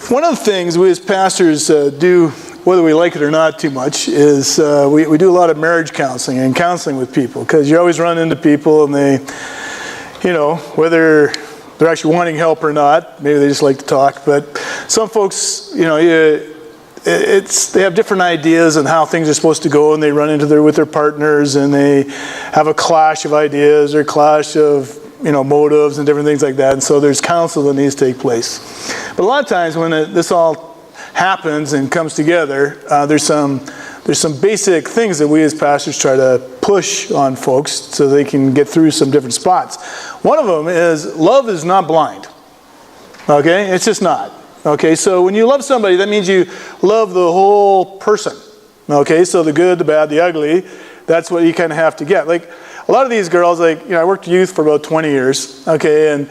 One of the things we as pastors do, whether we like it or not too much, is we do a lot of marriage counseling and counseling with people, because you always run into people and they, whether they're actually wanting help or not, maybe they just like to talk, but some folks, they have different ideas on how things are supposed to go, and they run into with their partners and they have a clash of ideas or clash of motives and different things like that. And so there's counsel that needs to take place. But a lot of times when this all happens and comes together, there's some basic things that we as pastors try to push on folks so they can get through some different spots. One of them is love is not blind. Okay? It's just not. Okay? So when you love somebody, that means you love the whole person. Okay? So the good, the bad, the ugly, that's what you kind of have to get. Like, a lot of these girls, I worked youth for about 20 years, okay, and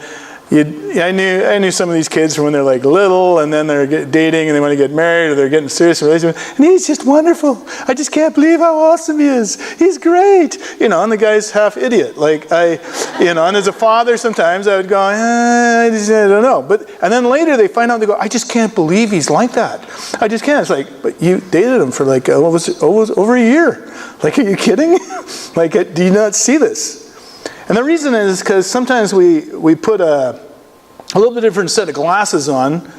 I knew some of these kids from when they're little, and then they're dating and they want to get married, or they're getting serious relationships, and he's just wonderful. I just can't believe how awesome he is. He's great, and the guy's half idiot. And as a father, sometimes I would go, I don't know. And then later they find out, they go, I just can't believe he's like that. I just can't. It's like, but you dated him for over a year. Are you kidding? Do you not see this? And the reason is because sometimes we put a little bit different set of glasses on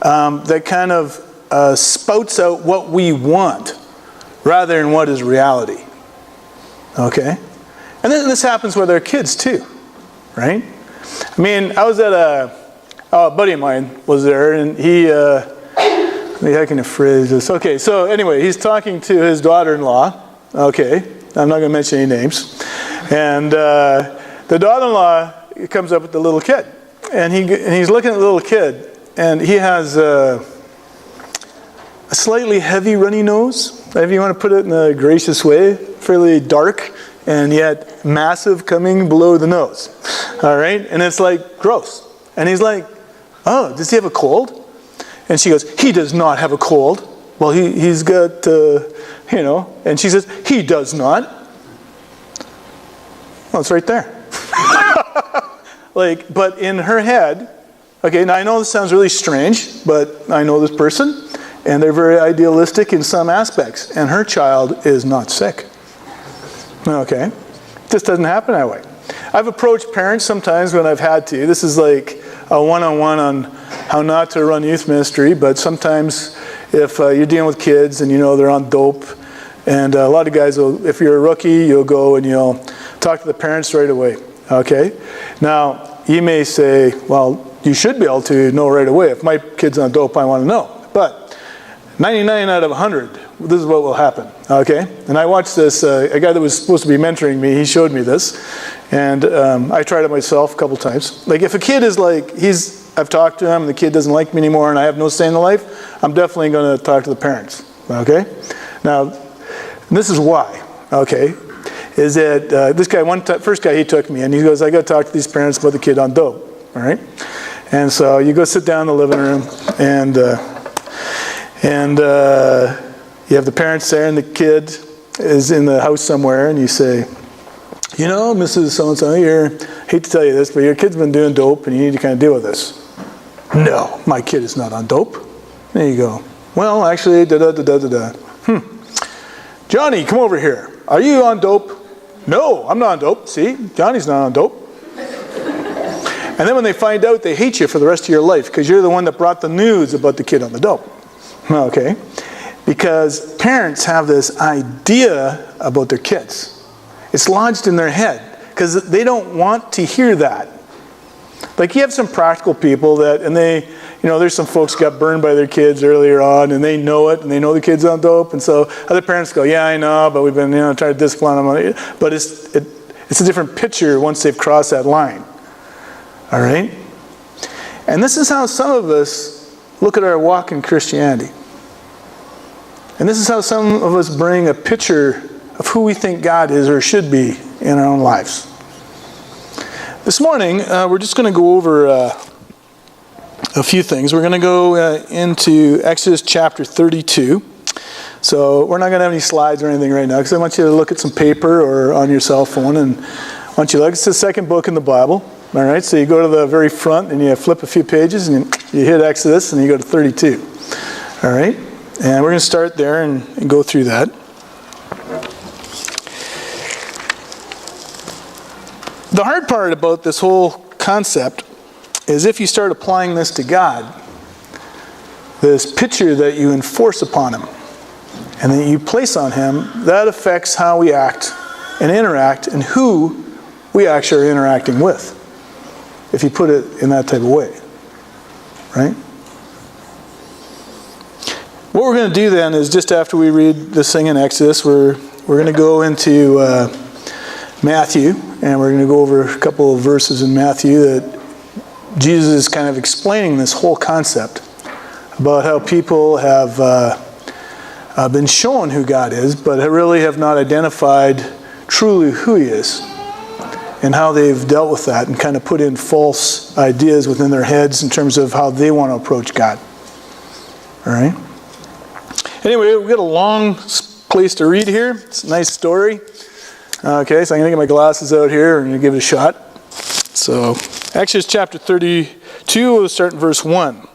that kind of spouts out what we want rather than what is reality. Okay? And then this happens with our kids too, right? I was at a buddy of mine was there, and he, how can I phrase this? Okay, so anyway, he's talking to his daughter-in-law. Okay, I'm not going to mention any names. And the daughter-in-law comes up with the little kid. And he's looking at the little kid, and he has a slightly heavy runny nose, if you want to put it in a gracious way, fairly dark, and yet massive coming below the nose. All right? And it's gross. And he's like, oh, does he have a cold? And she goes, he does not have a cold. Well, he's got, and she says, he does not. Well, it's right there. But in her head, okay, now I know this sounds really strange, but I know this person, and they're very idealistic in some aspects, and her child is not sick. Okay? This doesn't happen that way. I've approached parents sometimes when I've had to. This is like a one-on-one on how not to run youth ministry, but sometimes if you're dealing with kids and they're on dope, and a lot of guys will, if you're a rookie, you'll go and you'll talk to the parents right away. Okay? Now, you may say, well, you should be able to know right away. If my kid's on dope, I want to know. But 99 out of 100, this is what will happen. Okay? And I watched this, a guy that was supposed to be mentoring me, he showed me this. And I tried it myself a couple times. If a kid is I've talked to him, and the kid doesn't like me anymore, and I have no say in the life, I'm definitely going to talk to the parents. Okay? Now, this is why. Okay? Is that this guy, first guy he took me, and he goes, I got to talk to these parents about the kid on dope. All right? And so you go sit down in the living room, and you have the parents there, and the kid is in the house somewhere, and you say, Mrs. So-and-so, I hate to tell you this, but your kid's been doing dope, and you need to kind of deal with this. No, my kid is not on dope. There you go. Well, actually, da-da-da-da-da-da. Johnny, come over here. Are you on dope? No, I'm not on dope. See, Johnny's not on dope. And then when they find out, they hate you for the rest of your life because you're the one that brought the news about the kid on the dope. Okay? Because parents have this idea about their kids. It's lodged in their head because they don't want to hear that. You have some practical people that, and they, there's some folks got burned by their kids earlier on, and they know it, and they know the kid's on dope, and so other parents go, yeah, I know, but we've been, trying to discipline them. But it's a different picture once they've crossed that line. All right? And this is how some of us look at our walk in Christianity. And this is how some of us bring a picture of who we think God is or should be in our own lives. This morning, we're just going to go over a few things. We're going to go into Exodus chapter 32. So we're not going to have any slides or anything right now because I want you to look at some paper or on your cell phone, and I want you to look. It's the second book in the Bible. All right, so you go to the very front and you flip a few pages and you hit Exodus and you go to 32. All right, and we're going to start there and go through that. The hard part about this whole concept is if you start applying this to God, this picture that you enforce upon him and that you place on him, that affects how we act and interact and who we actually are interacting with, if you put it in that type of way, right? What we're going to do then is just after we read this thing in Exodus, we're going to go into Matthew, and we're going to go over a couple of verses in Matthew that Jesus is kind of explaining this whole concept about how people have been shown who God is, but really have not identified truly who he is, and how they've dealt with that and kind of put in false ideas within their heads in terms of how they want to approach God. All right? Anyway, we've got a long place to read here. It's a nice story. Okay, so I'm going to get my glasses out here and give it a shot. So, Exodus chapter 32, we'll start in verse 1.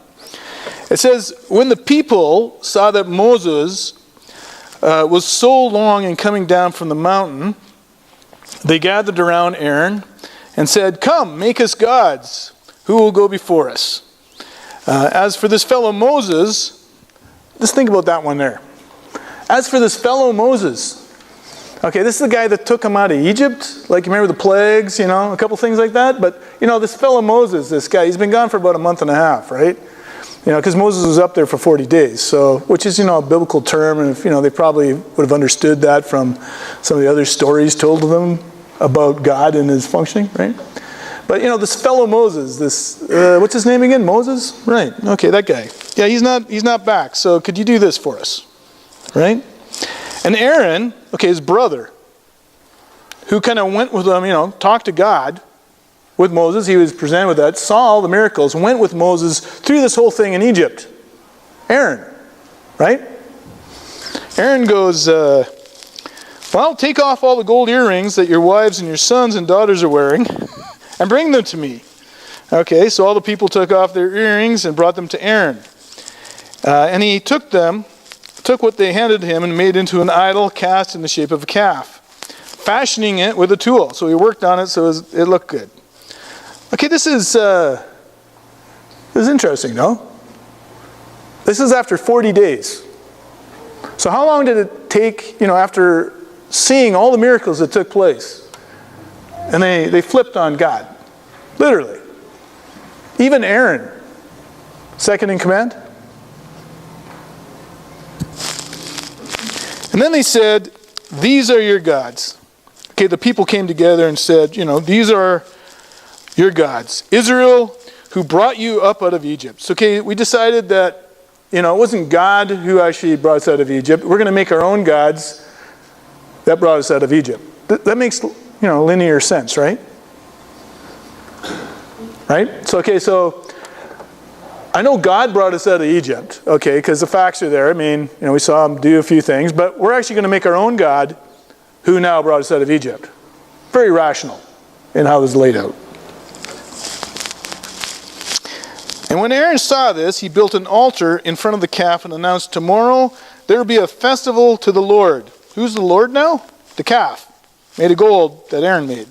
It says, when the people saw that Moses was so long in coming down from the mountain, they gathered around Aaron and said, come, make us gods. Who will go before us? As for this fellow Moses, just think about that one there. As for this fellow Moses, okay, this is the guy that took him out of Egypt. Like, you remember the plagues, a couple things like that. But, this fellow Moses, this guy, he's been gone for about a month and a half, right? Because Moses was up there for 40 days. So, which is, a biblical term. And, they probably would have understood that from some of the other stories told to them about God and his functioning, right? But, this fellow Moses, what's his name again? Moses? Right. Okay, that guy. Yeah, he's not back. So could you do this for us? Right? And Aaron, his brother, who kind of went with him, talked to God with Moses. He was presented with that, saw all the miracles, went with Moses through this whole thing in Egypt. Aaron, right? Aaron goes, well, take off all the gold earrings that your wives and your sons and daughters are wearing and bring them to me. Okay, so all the people took off their earrings and brought them to Aaron. And he took what they handed him and made into an idol cast in the shape of a calf, fashioning it with a tool. So he worked on it so it looked good. Okay, this is interesting, no? This is after 40 days. So how long did it take, after seeing all the miracles that took place? And they flipped on God. Literally. Even Aaron, second in command. And then they said, these are your gods. Okay, the people came together and said, these are your gods. Israel, who brought you up out of Egypt. So, okay, we decided that, it wasn't God who actually brought us out of Egypt. We're going to make our own gods that brought us out of Egypt. That makes, linear sense, right? Right? So I know God brought us out of Egypt, okay, because the facts are there. I mean, we saw him do a few things, but we're actually going to make our own God who now brought us out of Egypt. Very rational in how it was laid out. And when Aaron saw this, he built an altar in front of the calf and announced, tomorrow there will be a festival to the Lord. Who's the Lord now? The calf, made of gold that Aaron made.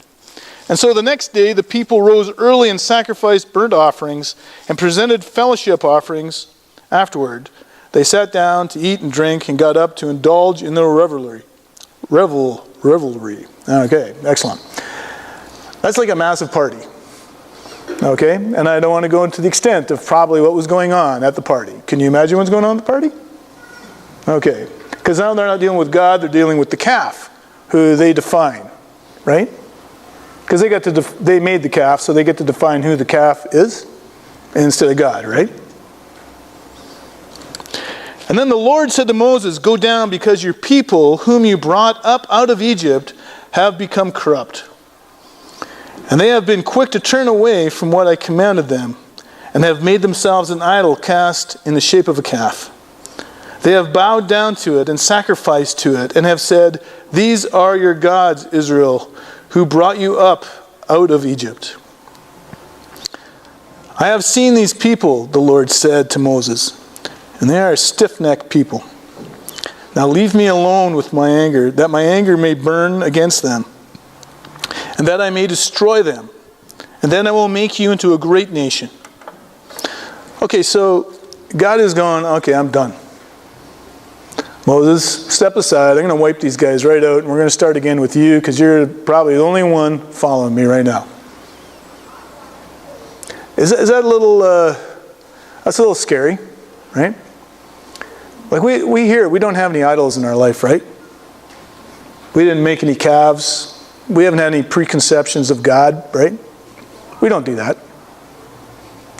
And so the next day, the people rose early and sacrificed burnt offerings and presented fellowship offerings afterward. They sat down to eat and drink and got up to indulge in their revelry. Okay, excellent. That's like a massive party. Okay, and I don't want to go into the extent of probably what was going on at the party. Can you imagine what's going on at the party? Okay, because now they're not dealing with God, they're dealing with the calf, who they define, right? Because they made the calf, so they get to define who the calf is instead of God, right? And then the Lord said to Moses, go down because your people, whom you brought up out of Egypt, have become corrupt. And they have been quick to turn away from what I commanded them, and have made themselves an idol cast in the shape of a calf. They have bowed down to it and sacrificed to it, and have said, these are your gods, Israel, who brought you up out of Egypt. I have seen these people, the Lord said to Moses, and they are a stiff-necked people. Now leave me alone with my anger, that my anger may burn against them, and that I may destroy them. And then I will make you into a great nation. Okay, so God is going, okay, I'm done. Moses, step aside. I'm going to wipe these guys right out, and we're going to start again with you because you're probably the only one following me right now. Is that a little, that's a little scary, right? Like we hear, we don't have any idols in our life, right? We didn't make any calves. We haven't had any preconceptions of God, right? We don't do that.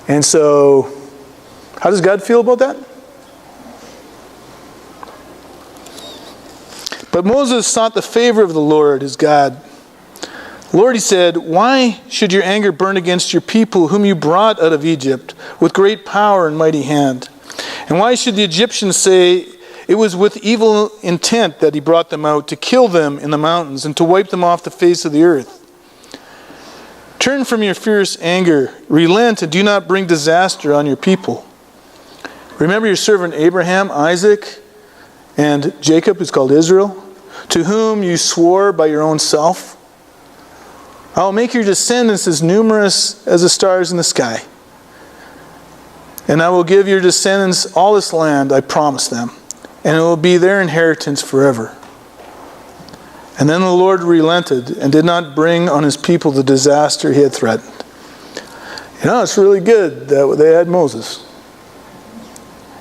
And so, how does God feel about that? But Moses sought the favor of the Lord, his God. Lord, he said, why should your anger burn against your people whom you brought out of Egypt with great power and mighty hand? And why should the Egyptians say it was with evil intent that he brought them out to kill them in the mountains and to wipe them off the face of the earth? Turn from your fierce anger, relent, and do not bring disaster on your people. Remember your servant Abraham, Isaac, and Jacob, who's called Israel, to whom you swore by your own self. I will make your descendants as numerous as the stars in the sky. And I will give your descendants all this land I promised them, and it will be their inheritance forever. And then the Lord relented and did not bring on his people the disaster he had threatened. You know, it's really good that they had Moses.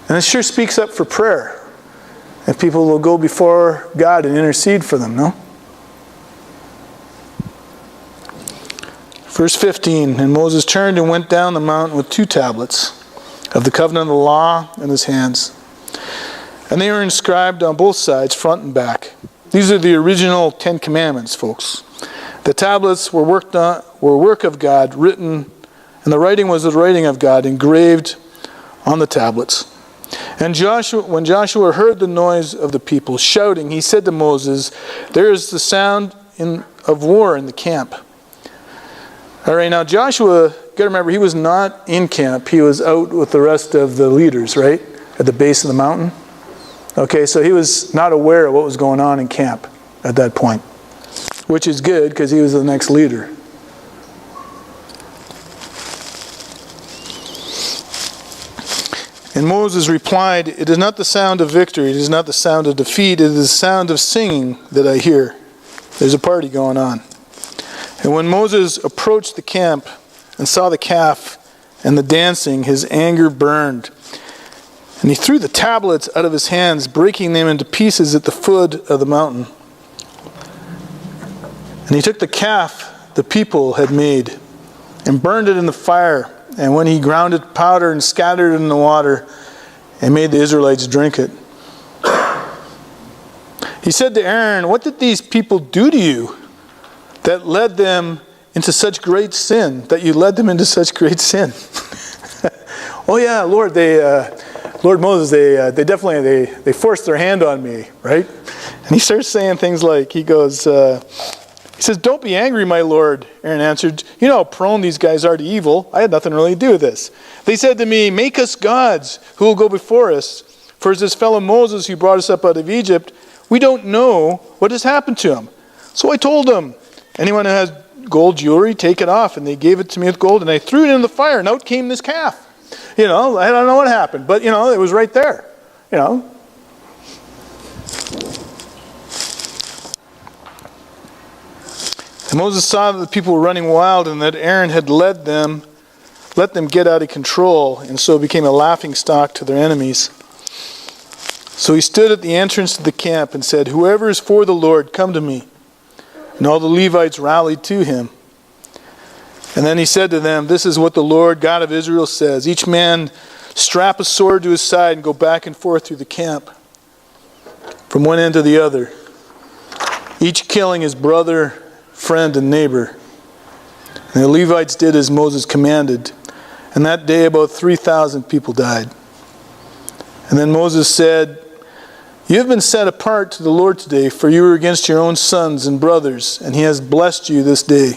And it sure speaks up for prayer. And people will go before God and intercede for them, no? Verse 15, and Moses turned and went down the mountain with 2 tablets of the covenant of the law in his hands. And they were inscribed on both sides, front and back. These are the original 10 Commandments, folks. The tablets were work of God, written, and the writing was the writing of God, engraved on the tablets. And when Joshua heard the noise of the people shouting, he said to Moses, there is the sound of war in the camp. All right, now Joshua, you got to remember, he was not in camp. He was out with the rest of the leaders, right, at the base of the mountain. Okay, so he was not aware of what was going on in camp at that point, which is good because he was the next leader. And Moses replied, it is not the sound of victory, it is not the sound of defeat, it is the sound of singing that I hear. There's a party going on. And when Moses approached the camp and saw the calf and the dancing, his anger burned. And he threw the tablets out of his hands, breaking them into pieces at the foot of the mountain. And he took the calf the people had made and burned it in the fire. And when he ground it to powder and scattered it in the water and made the Israelites drink it. He said to Aaron, what did these people do to you that led them into such great sin, that you led them into such great sin? Oh yeah, Lord, Lord Moses, they definitely forced their hand on me, right? And he starts saying things like, he says, don't be angry, my Lord. Aaron answered, you know how prone these guys are to evil. I had nothing really to do with this. They said to me, make us gods who will go before us. For as this fellow Moses who brought us up out of Egypt, we don't know what has happened to him. So I told them, anyone who has gold jewelry, take it off. And they gave it to me with gold, and I threw it in the fire, and out came this calf. You know, I don't know what happened, but, you know, it was right there. You know. And Moses saw that the people were running wild and that Aaron had let them get out of control, and so became a laughingstock to their enemies. So he stood at the entrance to the camp and said, whoever is for the Lord, come to me. And all the Levites rallied to him. And then he said to them, this is what the Lord God of Israel says. Each man strap a sword to his side and go back and forth through the camp, from one end to the other, each killing his brother, friend, and neighbor. And the Levites did as Moses commanded. And that day about 3,000 people died. And then Moses said, you have been set apart to the Lord today, for you were against your own sons and brothers, and he has blessed you this day.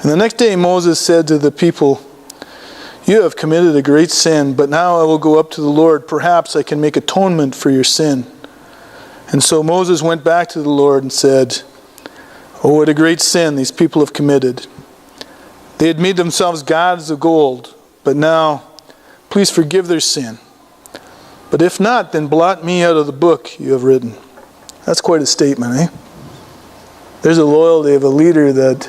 And the next day Moses said to the people, You have committed a great sin, but now I will go up to the Lord. Perhaps I can make atonement for your sin." And so Moses went back to the Lord and said, "Oh, what a great sin these people have committed. They had made themselves gods of gold, but now please forgive their sin. But if not, then blot me out of the book you have written." That's quite a statement, eh? There's a loyalty of a leader that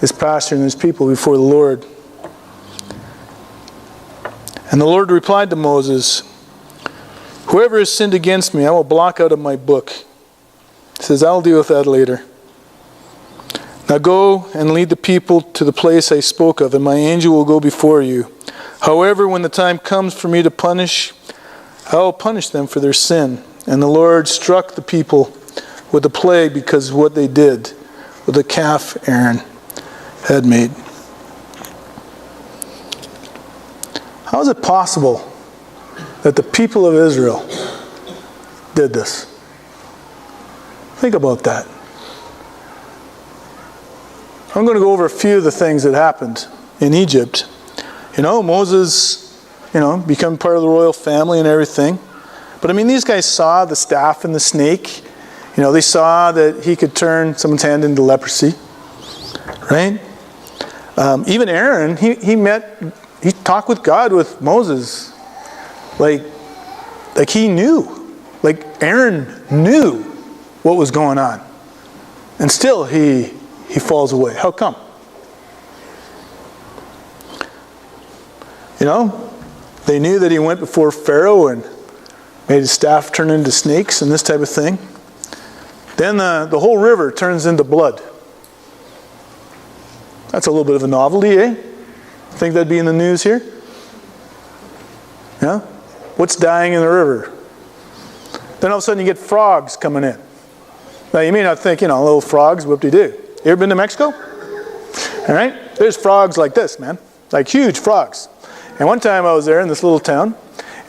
is pastoring his people before the Lord. And the Lord replied to Moses, "Whoever has sinned against me, I will block out of my book." He says, "I'll deal with that later. Now go and lead the people to the place I spoke of, and my angel will go before you. However, when the time comes for me to punish, I will punish them for their sin." And the Lord struck the people with a plague because of what they did with the calf Aaron had made. How is it possible that the people of Israel did this? Think about that. I'm going to go over a few of the things that happened in Egypt. Moses, become part of the royal family and everything. But these guys saw the staff and the snake. They saw that he could turn someone's hand into leprosy. Right? Even Aaron, he talked with God, with Moses. Like he knew. Like Aaron knew what was going on. And still he falls away. How come? They knew that he went before Pharaoh and made his staff turn into snakes and this type of thing. Then the whole river turns into blood. That's a little bit of a novelty, eh? Think that'd be in the news here? Yeah? What's dying in the river? Then all of a sudden you get frogs coming in. Now you may not think, little frogs, whoop-de-doo. You ever been to Mexico? All right? There's frogs like this, man. Like huge frogs. And one time I was there in this little town,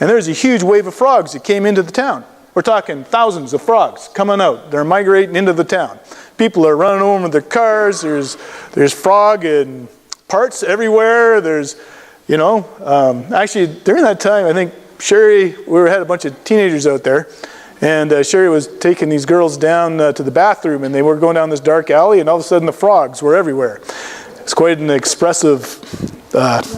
and there's a huge wave of frogs that came into the town. We're talking thousands of frogs coming out. They're migrating into the town. People are running over with their cars. There's frog and parts everywhere. There's, actually during that time, I think Sherry, we had a bunch of teenagers out there, and Sherry was taking these girls down to the bathroom, and they were going down this dark alley, and all of a sudden the frogs were everywhere. It's quite an expressive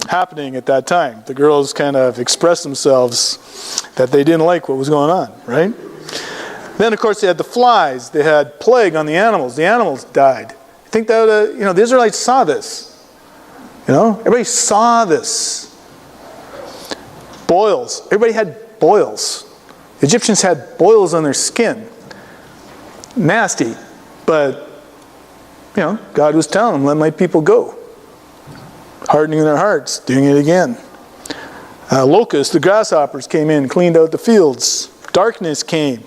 happening at that time. The girls kind of expressed themselves that they didn't like what was going on, right? Then, of course, they had the flies. They had plague on the animals. The animals died. I think that, the Israelites saw this. Everybody saw this. Boils. Everybody had boils. Egyptians had boils on their skin. Nasty. But, God was telling them, let my people go. Hardening their hearts, doing it again. Locusts, the grasshoppers came in, cleaned out the fields. Darkness came.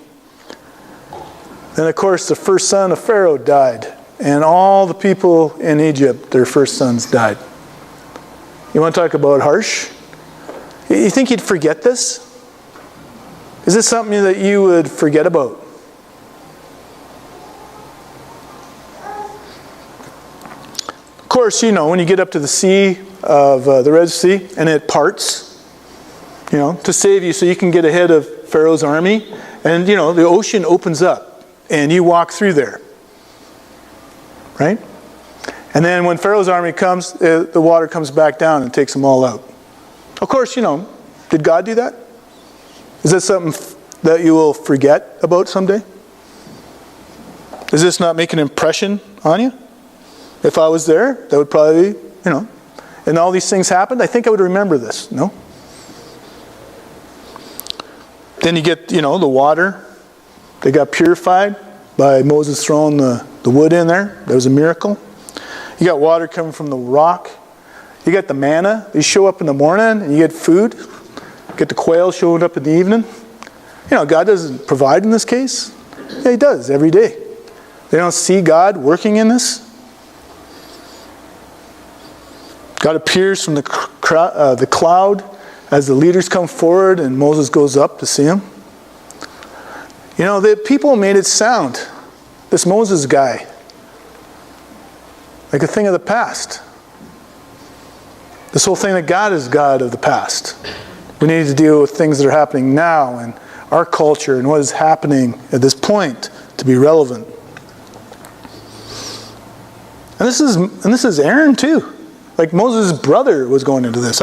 Then, of course, the first son of Pharaoh died. And all the people in Egypt, their first sons died. You want to talk about harsh? You think you'd forget this? Is this something that you would forget about? Of course, when you get up to the sea of the Red Sea and it parts, to save you so you can get ahead of Pharaoh's army. And, the ocean opens up and you walk through there. Right? And then when Pharaoh's army comes, the water comes back down and takes them all out. Of course, did God do that? Is that something that you will forget about someday? Does this not make an impression on you? If I was there, that would probably be, and all these things happened, I think I would remember this, no? Then you get, the water. They got purified by Moses throwing the wood in there. That was a miracle. You got water coming from the rock. You got the manna. They show up in the morning and you get food. You get the quail showing up in the evening. God doesn't provide in this case. Yeah, He does every day. They don't see God working in this. God appears from the cloud as the leaders come forward and Moses goes up to see Him. The people made it sound, this Moses guy, like a thing of the past. This whole thing that God is God of the past. We need to deal with things that are happening now and our culture and what is happening at this point to be relevant. And this is Aaron too. Like Moses' brother was going into this.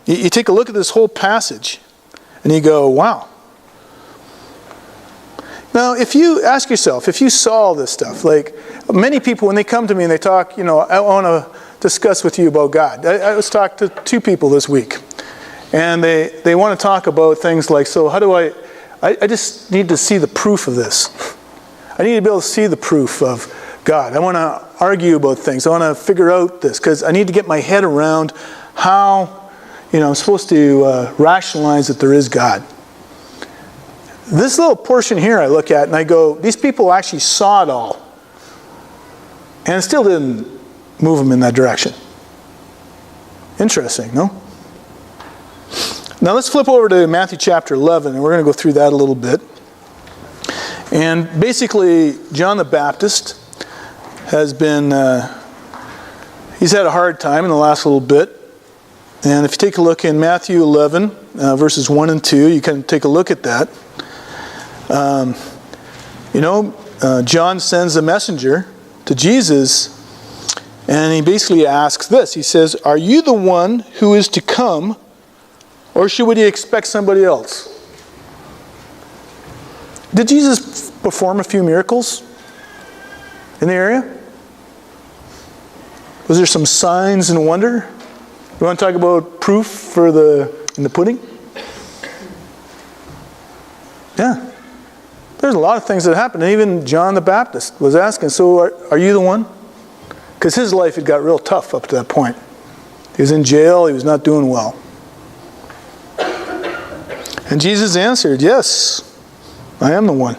You take a look at this whole passage and you go, wow. Now, if you ask yourself, if you saw all this stuff, like many people when they come to me and they talk, I want to discuss with you about God. I was talking to 2 people this week. And they want to talk about things like, so how do I just need to see the proof of this. I need to be able to see the proof of God. I want to argue about things. I want to figure out this because I need to get my head around how, I'm supposed to rationalize that there is God. This little portion here I look at and I go, these people actually saw it all. And it still didn't move them in that direction. Interesting, no? Now let's flip over to Matthew chapter 11, and we're going to go through that a little bit. And basically, John the Baptist has been, he's had a hard time in the last little bit. And if you take a look in Matthew 11, verses 1 and 2, you can take a look at that. John sends a messenger to Jesus, and he basically asks this. He says, "Are you the one who is to come, or should we expect somebody else?" Did Jesus perform a few miracles in the area? Was there some signs and wonder? You want to talk about proof in the pudding? Yeah. There's a lot of things that happened. And even John the Baptist was asking, so are you the one? Because his life had got real tough up to that point. He was in jail. He was not doing well. And Jesus answered, yes, I am the one.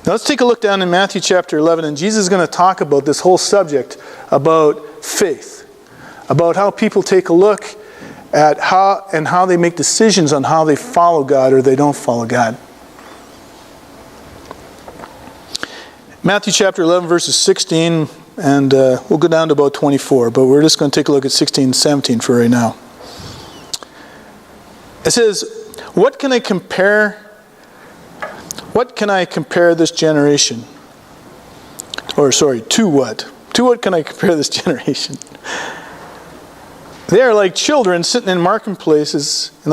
Now let's take a look down in Matthew chapter 11, and Jesus is going to talk about this whole subject about faith, about how people take a look at how they make decisions on how they follow God or they don't follow God. Matthew chapter 11, verses 16, and we'll go down to about 24, but we're just going to take a look at 16 and 17 for right now. It says, What can I compare this generation? To what? To what can I compare this generation? They are like children sitting in the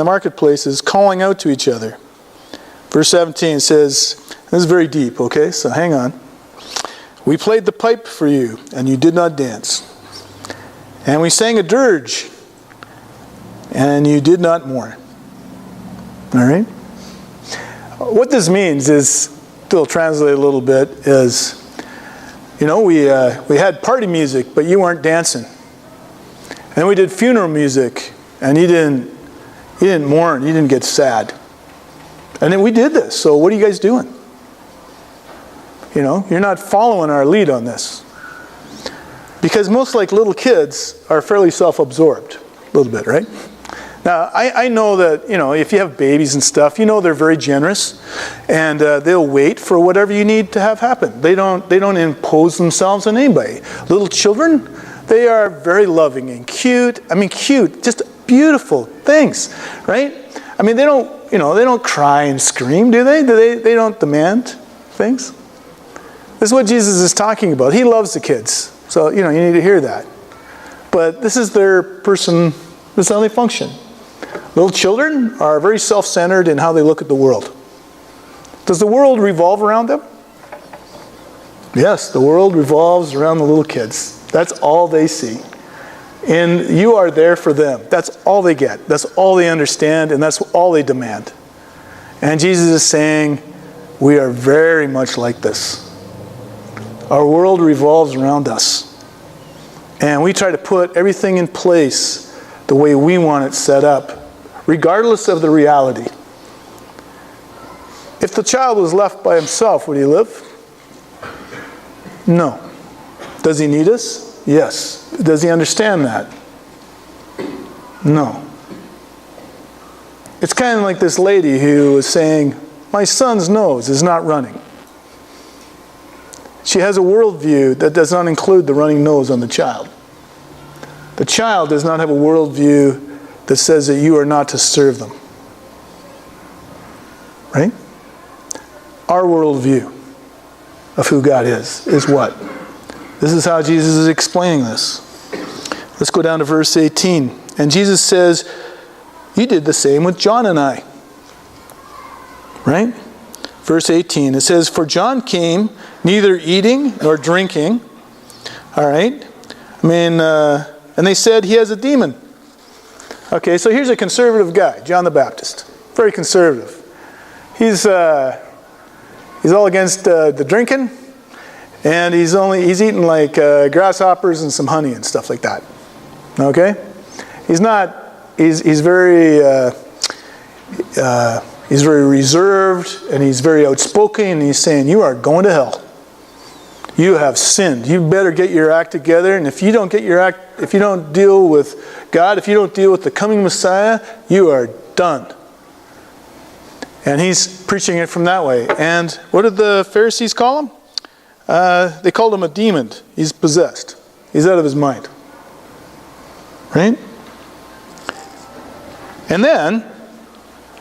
marketplaces, calling out to each other. Verse 17 says, this is very deep, okay, so hang on. We played the pipe for you, and you did not dance. And we sang a dirge, and you did not mourn. All right? What this means is, to translate a little bit, is, we had party music, but you weren't dancing. And then we did funeral music, and you didn't mourn, you didn't get sad. And then we did this, so what are you guys doing? You're not following our lead on this. Because most little kids are fairly self-absorbed, a little bit, right? Now, I know that, if you have babies and stuff, they're very generous, and they'll wait for whatever you need to have happen. They don't impose themselves on anybody. Little children, they are very loving and cute. Cute, just beautiful things, right? They don't cry and scream, do they? They don't demand things. This is what Jesus is talking about. He loves the kids, so you need to hear that. But this is their person. This is how they function. Little children are very self-centered in how they look at the world. Does the world revolve around them? Yes, the world revolves around the little kids. That's all they see. And you are there for them. That's all they get. That's all they understand, and that's all they demand. And Jesus is saying, we are very much like this. Our world revolves around us. And we try to put everything in place the way we want it set up, regardless of the reality. If the child was left by himself, would he live? No. Does he need us? Yes. Does he understand that? No. It's kind of like this lady who was saying, my son's nose is not running. She has a worldview that does not include the running nose on the child. The child does not have a worldview that says that you are not to serve them. Right? Our worldview of who God is what? This is how Jesus is explaining this. Let's go down to verse 18. And Jesus says, you did the same with John and I. Right? Verse 18. It says, for John came neither eating nor drinking. All right? And they said he has a demon. Okay, so here's a conservative guy, John the Baptist. Very conservative. He's all against the drinking, and he's eating like grasshoppers and some honey and stuff like that. Okay, he's very reserved, and he's very outspoken, and he's saying, you are going to hell. You have sinned. You better get your act together, and if you don't deal with God, if you don't deal with the coming Messiah, you are done. And he's preaching it from that way. And what did the Pharisees call him? They called him a demon. He's possessed. He's out of his mind. Right? And then,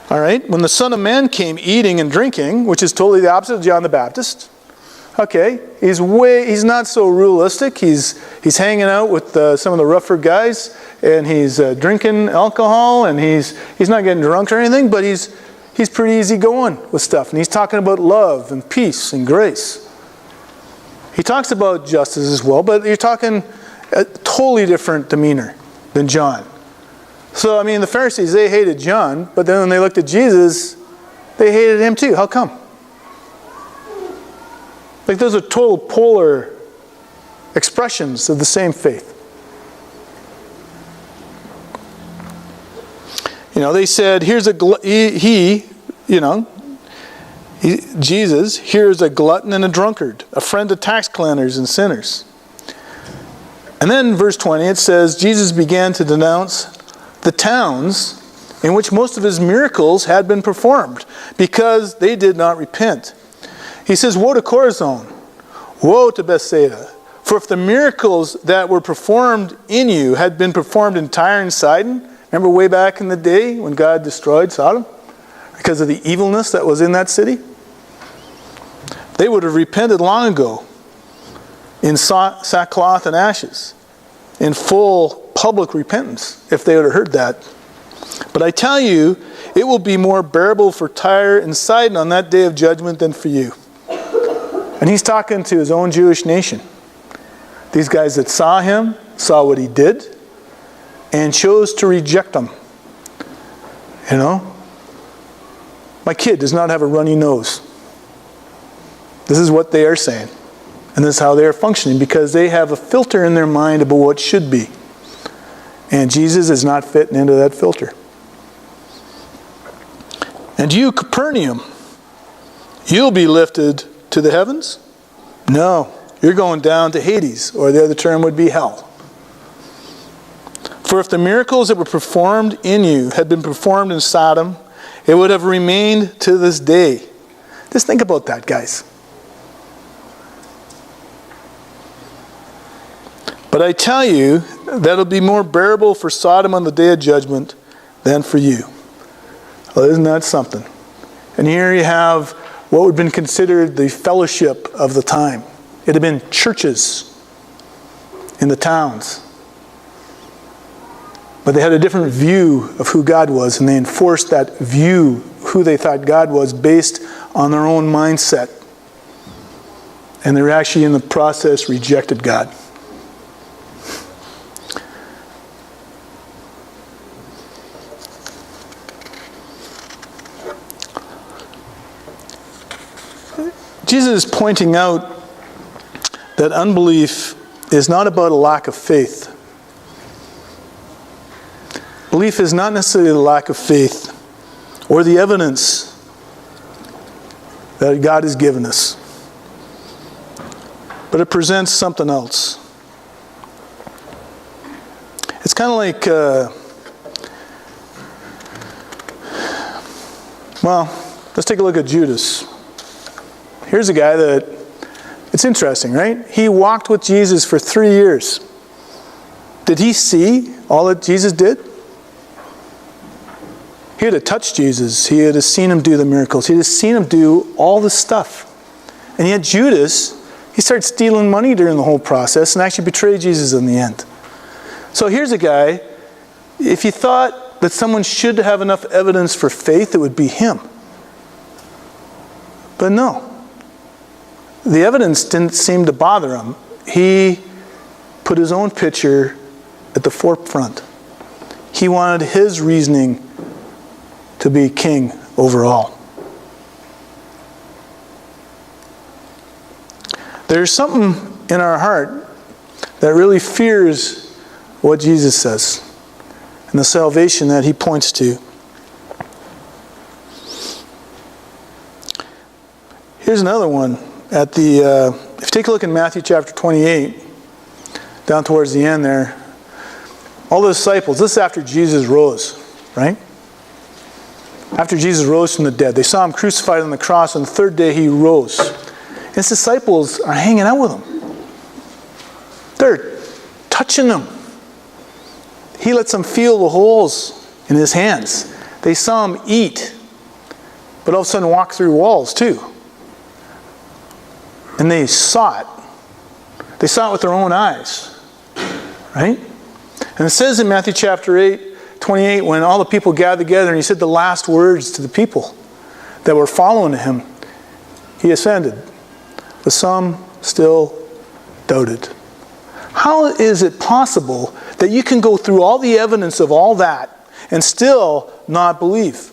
all right, when the Son of Man came eating and drinking, which is totally the opposite of John the Baptist. Okay, he's not so realistic. He's hanging out with some of the rougher guys, and he's drinking alcohol, and he's not getting drunk or anything, but he's pretty easy going with stuff. And he's talking about love and peace and grace. He talks about justice as well, but you're talking a totally different demeanor than John. So, the Pharisees, they hated John, but then when they looked at Jesus, they hated him too. How come? Like those are total polar expressions of the same faith. They said, Jesus, here's a glutton and a drunkard, a friend of tax collectors and sinners. And then verse 20, it says, Jesus began to denounce the towns in which most of his miracles had been performed, because they did not repent. He says, woe to Chorazin, woe to Bethsaida, for if the miracles that were performed in you had been performed in Tyre and Sidon, remember way back in the day when God destroyed Sodom because of the evilness that was in that city? They would have repented long ago in sackcloth and ashes, in full public repentance, if they would have heard that. But I tell you, it will be more bearable for Tyre and Sidon on that day of judgment than for you. And he's talking to his own Jewish nation. These guys that saw him, saw what he did, and chose to reject him. My kid does not have a runny nose. This is what they are saying. And this is how they are functioning, because they have a filter in their mind about what should be. And Jesus is not fitting into that filter. And you, Capernaum, you'll be lifted to the heavens? No, you're going down to Hades, or the other term would be hell. For if the miracles that were performed in you had been performed in Sodom, it would have remained to this day. Just think about that, guys. But I tell you that it'll be more bearable for Sodom on the day of judgment than for you. Well, isn't that something? And here you have what would have been considered the fellowship of the time. It had been churches in the towns. But they had a different view of who God was, and they enforced that view, who they thought God was, based on their own mindset. And they were actually in the process rejected God. Jesus is pointing out that unbelief is not about a lack of faith. Belief is not necessarily the lack of faith or the evidence that God has given us, but it presents something else. It's kind of like, let's take a look at Judas. Here's a guy that, it's interesting, right? He walked with Jesus for 3 years. Did he see all that Jesus did? He had to touch Jesus. He had to seen him do the miracles. He had to seen him do all this stuff. And yet Judas, he started stealing money during the whole process and actually betrayed Jesus in the end. So here's a guy, if you thought that someone should have enough evidence for faith, it would be him. But no. The evidence didn't seem to bother him. He put his own picture at the forefront. He wanted his reasoning to be king over all. There's something in our heart that really fears what Jesus says and the salvation that he points to. Here's another one. If you take a look in Matthew chapter 28, down towards the end there, all the disciples, this is after Jesus rose, right? After Jesus rose from the dead. They saw him crucified on the cross, and the third day he rose. And his disciples are hanging out with him. They're touching him. He lets them feel the holes in his hands. They saw him eat, but all of a sudden walk through walls too. And they saw it. They saw it with their own eyes. Right? And it says in Matthew chapter 28, when all the people gathered together and he said the last words to the people that were following him, he ascended. But some still doubted. How is it possible that you can go through all the evidence of all that and still not believe?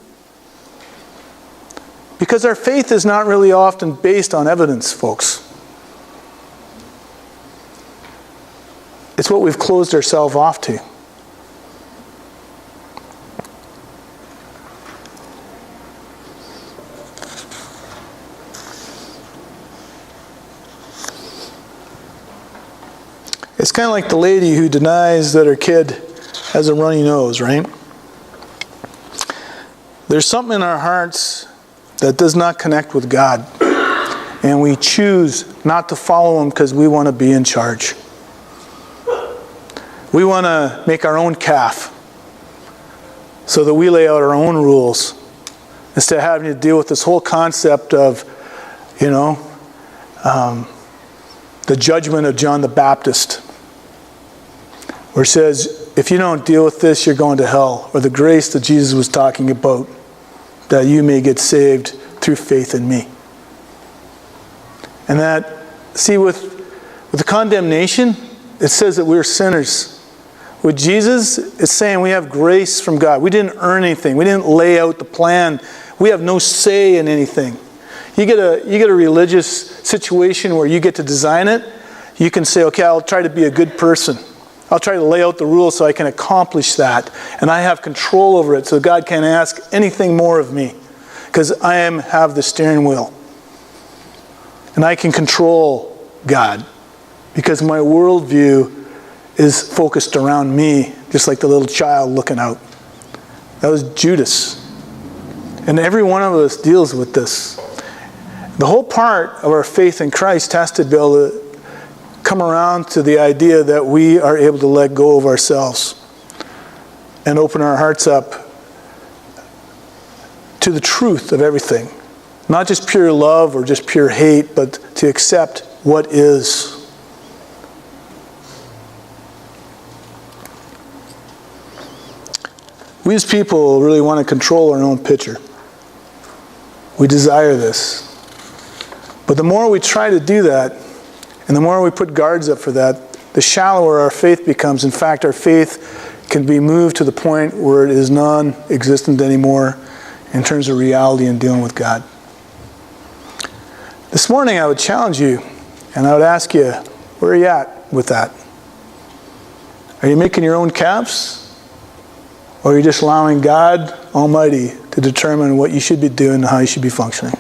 Because our faith is not really often based on evidence, folks. It's what we've closed ourselves off to. It's kind of like the lady who denies that her kid has a runny nose, right? There's something in our hearts that does not connect with God. And we choose not to follow him because we want to be in charge. We want to make our own calf so that we lay out our own rules instead of having to deal with this whole concept of, the judgment of John the Baptist, where it says, if you don't deal with this, you're going to hell. Or the grace that Jesus was talking about, that you may get saved through faith in me. And that, see, with the condemnation, it says that we're sinners. With Jesus, it's saying we have grace from God. We didn't earn anything. We didn't lay out the plan. We have no say in anything. You get a religious situation where you get to design it. You can say, okay, I'll try to be a good person. I'll try to lay out the rules so I can accomplish that. And I have control over it so God can't ask anything more of me. Because I have the steering wheel. And I can control God. Because my worldview is focused around me, just like the little child looking out. That was Judas. And every one of us deals with this. The whole part of our faith in Christ has to be able to come around to the idea that we are able to let go of ourselves and open our hearts up to the truth of everything. Not just pure love or just pure hate, but to accept what is. We as people really want to control our own picture. We desire this. But the more we try to do that, and the more we put guards up for that, the shallower our faith becomes. In fact, our faith can be moved to the point where it is non-existent anymore in terms of reality and dealing with God. This morning I would challenge you, and I would ask you, where are you at with that? Are you making your own calves? Or are you just allowing God Almighty to determine what you should be doing and how you should be functioning?